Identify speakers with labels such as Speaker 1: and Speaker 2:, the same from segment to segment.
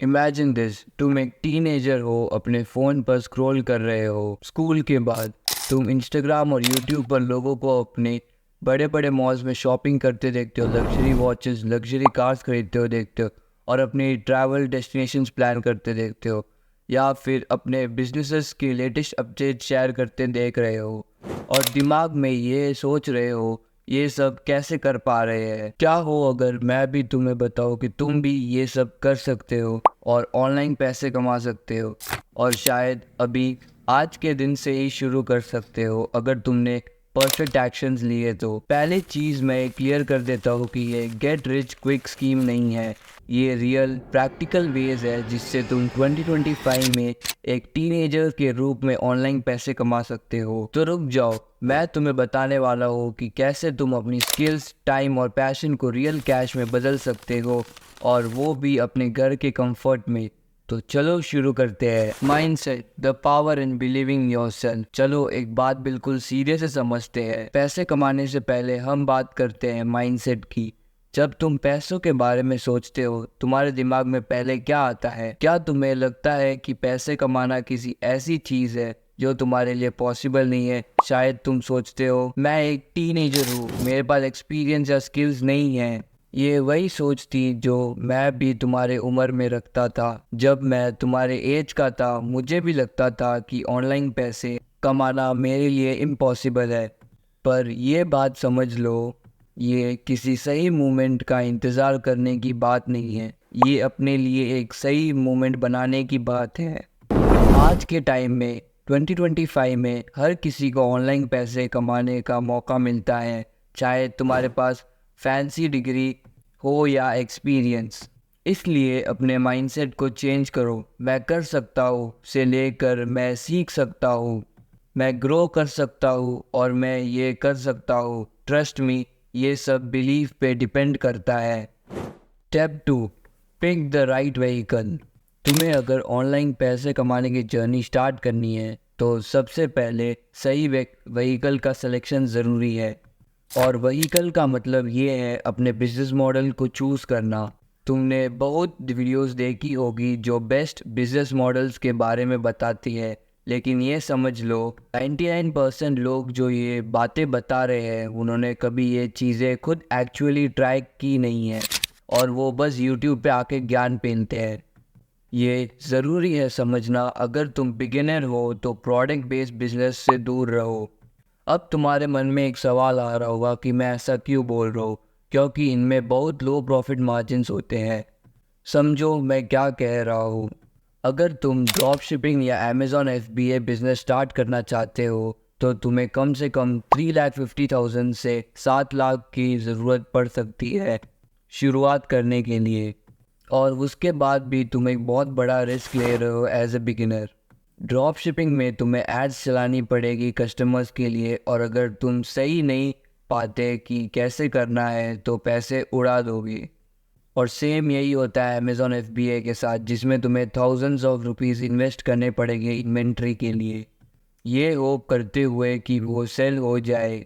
Speaker 1: Imagine this, तुम एक teenager हो, अपने फ़ोन पर स्क्रॉल कर रहे हो। स्कूल के बाद तुम इंस्टाग्राम और यूट्यूब पर लोगों को अपने बड़े बड़े मॉल्स में शॉपिंग करते देखते हो, लग्जरी वॉचेस, लग्जरी कार्स खरीदते हो देखते हो, और अपनी ट्रैवल डेस्टिनेशंस प्लान करते देखते हो, या फिर अपने बिजनेसेस के लेटेस्ट अपडेट शेयर करते देख रहे हो, और दिमाग में ये सोच रहे हो ये सब कैसे कर पा रहे हैं। क्या हो अगर मैं भी तुम्हें बताऊं कि तुम भी ये सब कर सकते हो और ऑनलाइन पैसे कमा सकते हो, और शायद अभी आज के दिन से ही शुरू कर सकते हो अगर तुमने परफेक्ट एक्शंस लिए तो। पहले चीज़ मैं क्लियर कर देता हूँ कि ये गेट रिच क्विक स्कीम नहीं है, ये रियल प्रैक्टिकल वेज है जिससे तुम 2025 में एक टीनेजर के रूप में ऑनलाइन पैसे कमा सकते हो। तो रुक जाओ, मैं तुम्हें बताने वाला हूँ कि कैसे तुम अपनी स्किल्स, टाइम और पैशन को रियल कैश में बदल सकते हो, और वो भी अपने घर के कंफर्ट में। तो चलो शुरू करते हैं। Mindset, the power in believing yourself. चलो एक बात बिल्कुल सीरियस से समझते हैं। पैसे कमाने से पहले हम बात करते हैं माइंडसेट की। जब तुम पैसों के बारे में सोचते हो, तुम्हारे दिमाग में पहले क्या आता है? क्या तुम्हें लगता है कि पैसे कमाना किसी ऐसी चीज़ है जो तुम्हारे लिए पॉसिबल नहीं है? शायद तुम सोचते हो मैं एक टीनेजर हूँ, मेरे पास एक्सपीरियंस या स्किल्स नहीं है। ये वही सोच थी जो मैं भी तुम्हारे उम्र में रखता था। जब मैं तुम्हारे एज का था, मुझे भी लगता था कि ऑनलाइन पैसे कमाना मेरे लिए इम्पॉसिबल है। पर ये बात समझ लो, ये किसी सही मोमेंट का इंतज़ार करने की बात नहीं है, ये अपने लिए एक सही मोमेंट बनाने की बात है। आज के टाइम में 2025 में हर किसी को ऑनलाइन पैसे कमाने का मौका मिलता है, चाहे तुम्हारे पास फैंसी डिग्री हो या एक्सपीरियंस। इसलिए अपने माइंडसेट को चेंज करो। मैं कर सकता हूँ से लेकर मैं सीख सकता हूँ, मैं ग्रो कर सकता हूँ और मैं ये कर सकता हूँ, ट्रस्ट मी, ये सब बिलीफ पे डिपेंड करता है। Step 2, pick the right vehicle. तुम्हें अगर ऑनलाइन पैसे कमाने की जर्नी स्टार्ट करनी है तो सबसे पहले सही व्हीकल का सिलेक्शन ज़रूरी है। और व्हीकल का मतलब ये है अपने बिजनेस मॉडल को चूज़ करना। तुमने बहुत वीडियोस देखी होगी जो बेस्ट बिजनेस मॉडल्स के बारे में बताती है, लेकिन ये समझ लो 99% लोग जो ये बातें बता रहे हैं उन्होंने कभी ये चीज़ें खुद एक्चुअली ट्राई की नहीं है, और वो बस यूट्यूब पे आके ज्ञान पहनते हैं। ये ज़रूरी है समझना, अगर तुम बिगिनर हो तो प्रोडक्ट बेस्ड बिजनेस से दूर रहो। अब तुम्हारे मन में एक सवाल आ रहा होगा कि मैं ऐसा क्यों बोल रहा हूँ, क्योंकि इनमें बहुत लो प्रॉफिट मार्जिन्स होते हैं। समझो मैं क्या कह रहा हूँ। अगर तुम ड्रॉप शिपिंग या अमेज़ॉन FBA बिजनेस स्टार्ट करना चाहते हो तो तुम्हें कम से कम 3,50,000 से 7 लाख की ज़रूरत पड़ सकती है शुरुआत करने के लिए, और उसके बाद भी तुम एक बहुत बड़ा रिस्क ले रहे हो as a beginner. Drop shipping में तुम्हें एड्स चलानी पड़ेगी कस्टमर्स के लिए, और अगर तुम सही नहीं पाते कि कैसे करना है तो पैसे उड़ा दोगे। और सेम यही होता है अमेज़ॉन FBA के साथ, जिसमें तुम्हें थाउजेंड्स ऑफ रुपीज़ इन्वेस्ट करने पड़ेंगे इन्वेंट्री के लिए, ये होप करते हुए कि वो सेल हो जाए।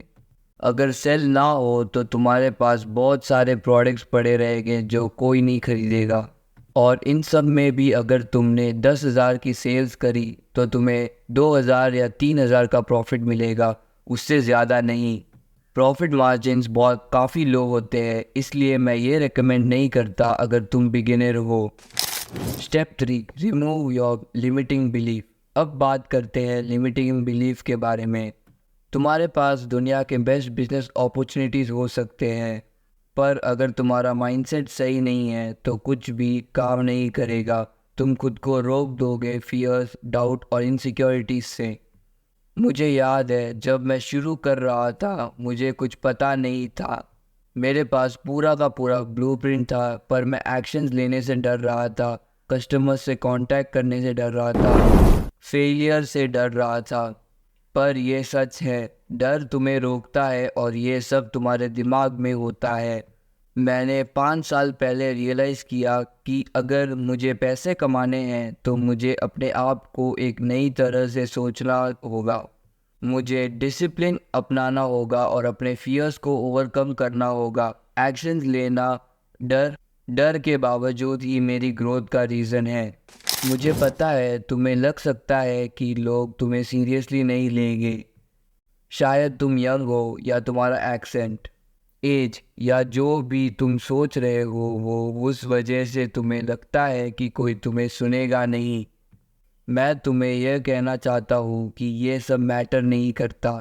Speaker 1: अगर सेल ना हो तो तुम्हारे पास बहुत सारे प्रोडक्ट्स पड़े रहेंगे जो कोई नहीं खरीदेगा, और इन सब में भी अगर तुमने 10,000 की सेल्स करी तो तुम्हें 2,000 या 3,000 का प्रॉफिट मिलेगा, उससे ज़्यादा नहीं। प्रॉफिट मार्जिन्स बहुत काफ़ी लो होते हैं, इसलिए मैं ये रेकमेंड नहीं करता अगर तुम बिगिनर हो। Step 3, remove your limiting belief. अब बात करते हैं लिमिटिंग बिलीफ के बारे में। तुम्हारे पास दुनिया के बेस्ट बिजनेस अपॉर्चुनिटीज़ हो सकते हैं, पर अगर तुम्हारा माइंडसेट सही नहीं है तो कुछ भी काम नहीं करेगा। तुम खुद को रोक दोगे फियर्स, डाउट और इनसिक्योरिटीज से। मुझे याद है जब मैं शुरू कर रहा था मुझे कुछ पता नहीं था, मेरे पास पूरा का पूरा ब्लूप्रिंट था, पर मैं एक्शंस लेने से डर रहा था, कस्टमर से कांटेक्ट करने से डर रहा था, फेलियर से डर रहा था। पर ये सच है, डर तुम्हें रोकता है और ये सब तुम्हारे दिमाग में होता है। मैंने 5 साल पहले रियलाइज़ किया कि अगर मुझे पैसे कमाने हैं तो मुझे अपने आप को एक नई तरह से सोचना होगा, मुझे डिसिप्लिन अपनाना होगा और अपने फियर्स को ओवरकम करना होगा। एक्शंस लेना, डर डर के बावजूद ही मेरी ग्रोथ का रीज़न है। मुझे पता है तुम्हें लग सकता है कि लोग तुम्हें सीरियसली नहीं लेंगे। शायद तुम यंग हो, या तुम्हारा एक्सेंट, एज, या जो भी तुम सोच रहे हो वो उस वजह से तुम्हें लगता है कि कोई तुम्हें सुनेगा नहीं। मैं तुम्हें यह कहना चाहता हूँ कि ये सब मैटर नहीं करता।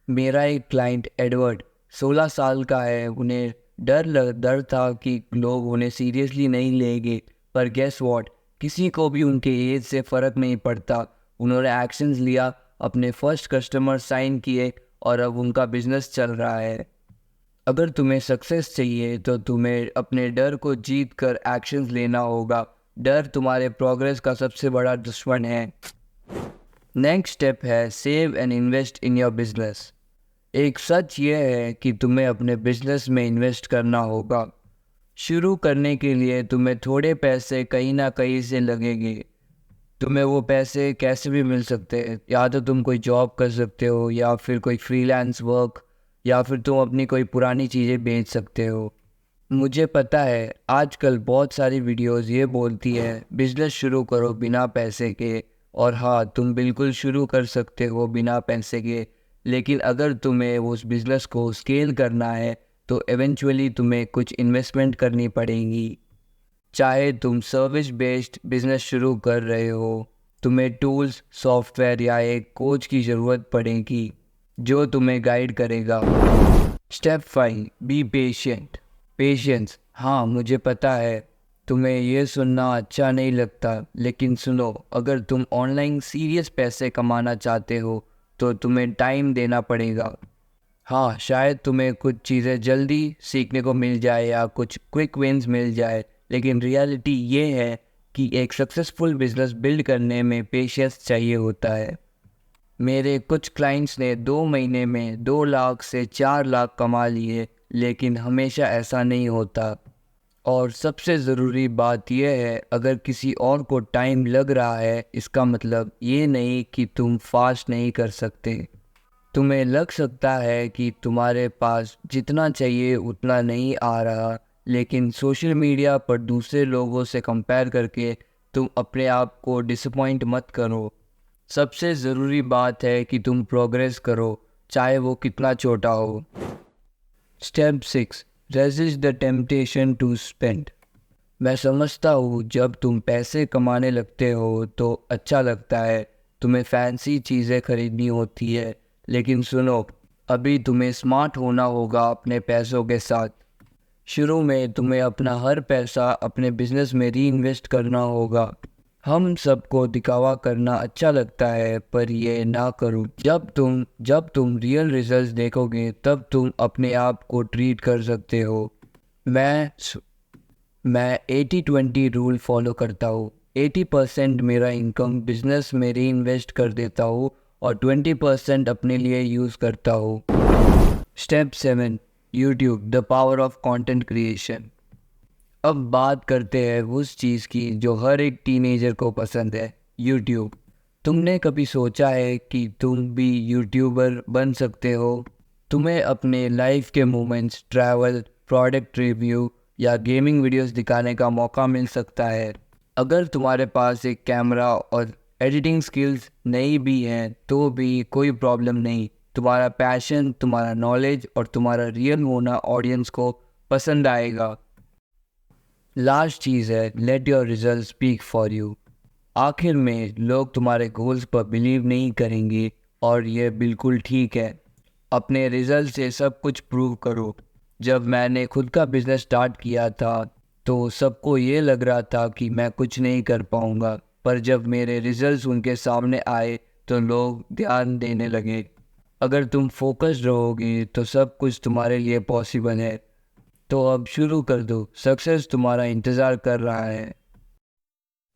Speaker 1: मेरा एक क्लाइंट एडवर्ड 16 साल का है। उन्हें डर था कि लोग उन्हें सीरियसली नहीं लेंगे, पर गेस व्हाट, किसी को भी उनके एज से फ़र्क नहीं पड़ता। उन्होंने एक्शंस लिया, अपने फर्स्ट कस्टमर साइन किए, और अब उनका बिजनेस चल रहा है। अगर तुम्हें सक्सेस चाहिए तो तुम्हें अपने डर को जीत कर एक्शंस लेना होगा। डर तुम्हारे प्रोग्रेस का सबसे बड़ा दुश्मन है। नेक्स्ट स्टेप है save and invest in your business. एक सच ये है कि तुम्हें अपने बिजनेस में इन्वेस्ट करना होगा। शुरू करने के लिए तुम्हें थोड़े पैसे कहीं ना कहीं से लगेंगे। तुम्हें वो पैसे कैसे भी मिल सकते हैं। या तो तुम कोई जॉब कर सकते हो, या फिर कोई फ्रीलांस वर्क, या फिर तुम अपनी कोई पुरानी चीज़ें बेच सकते हो। मुझे पता है आजकल बहुत सारी वीडियोस ये बोलती है बिजनेस शुरू करो बिना पैसे के, और हाँ, तुम बिल्कुल शुरू कर सकते हो बिना पैसे के। लेकिन अगर तुम्हें उस बिज़नेस को स्केल करना है तो एवेंचुअली तुम्हें कुछ इन्वेस्टमेंट करनी पड़ेगी। चाहे तुम सर्विस बेस्ड बिजनेस शुरू कर रहे हो, तुम्हें टूल्स, सॉफ्टवेयर या एक कोच की ज़रूरत पड़ेगी जो तुम्हें गाइड करेगा। Step 5, be patient. पेशेंस, हाँ मुझे पता है तुम्हें ये सुनना अच्छा नहीं लगता, लेकिन सुनो, अगर तुम ऑनलाइन सीरियस पैसे कमाना चाहते हो तो तुम्हें टाइम देना पड़ेगा। हाँ, शायद तुम्हें कुछ चीज़ें जल्दी सीखने को मिल जाए या कुछ क्विक विन्स मिल जाए, लेकिन रियलिटी ये है कि एक सक्सेसफुल बिजनेस बिल्ड करने में पेशेंस चाहिए होता है। मेरे कुछ क्लाइंट्स ने 2 महीने में 2 लाख से 4 लाख कमा लिए, लेकिन हमेशा ऐसा नहीं होता। और सबसे ज़रूरी बात यह है, अगर किसी और को टाइम लग रहा है इसका मतलब ये नहीं कि तुम फास्ट नहीं कर सकते। तुम्हें लग सकता है कि तुम्हारे पास जितना चाहिए उतना नहीं आ रहा, लेकिन सोशल मीडिया पर दूसरे लोगों से कंपेयर करके तुम अपने आप को डिसअपॉइंट मत करो। सबसे ज़रूरी बात है कि तुम प्रोग्रेस करो, चाहे वो कितना छोटा हो। Step 6, resist the temptation to spend. मैं समझता हूँ जब तुम पैसे कमाने लगते हो तो अच्छा लगता है, तुम्हें फैंसी चीज़ें खरीदनी होती है, लेकिन सुनो, अभी तुम्हें स्मार्ट होना होगा अपने पैसों के साथ। शुरू में तुम्हें अपना हर पैसा अपने बिजनेस में री इन्वेस्ट करना होगा। हम सबको दिखावा करना अच्छा लगता है, पर ये ना करो। जब तुम रियल रिजल्ट्स देखोगे तब तुम अपने आप को ट्रीट कर सकते हो। मैं मैं 80-20 रूल फॉलो करता हूँ। 80% मेरा इनकम बिजनेस में री इन्वेस्ट कर देता हूँ और 20% अपने लिए यूज़ करता हूँ। Step 7, YouTube, the power of content creation. अब बात करते हैं उस चीज़ की जो हर एक टीनेजर को पसंद है, यूट्यूब। तुमने कभी सोचा है कि तुम भी यूट्यूबर बन सकते हो? तुम्हें अपने लाइफ के मोमेंट्स, ट्रैवल, प्रोडक्ट रिव्यू या गेमिंग वीडियोस दिखाने का मौका मिल सकता है। अगर तुम्हारे पास एक कैमरा और एडिटिंग स्किल्स नहीं भी हैं तो भी कोई प्रॉब्लम नहीं। तुम्हारा पैशन, तुम्हारा नॉलेज और तुम्हारा रियल होना ऑडियंस को पसंद आएगा। लास्ट चीज़ है, let your result speak for you. आखिर में लोग तुम्हारे गोल्स पर बिलीव नहीं करेंगे, और ये बिल्कुल ठीक है। अपने रिजल्ट से सब कुछ प्रूव करो। जब मैंने खुद का बिजनेस स्टार्ट किया था तो सबको ये लग रहा था कि मैं कुछ नहीं कर पाऊँगा, पर जब मेरे रिजल्ट्स उनके सामने आए तो लोग ध्यान देने लगे। अगर तुम फोकस्ड रहोगे तो सब कुछ तुम्हारे लिए पॉसिबल है। तो अब शुरू कर दो, सक्सेस तुम्हारा इंतज़ार कर रहा है।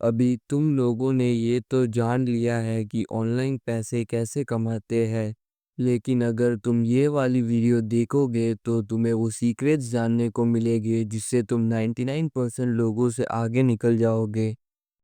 Speaker 2: अभी तुम लोगों ने ये तो जान लिया है कि ऑनलाइन पैसे कैसे कमाते हैं, लेकिन अगर तुम ये वाली वीडियो देखोगे तो तुम्हें वो सीक्रेट्स जानने को मिलेंगे जिससे तुम 99% लोगों से आगे निकल जाओगे।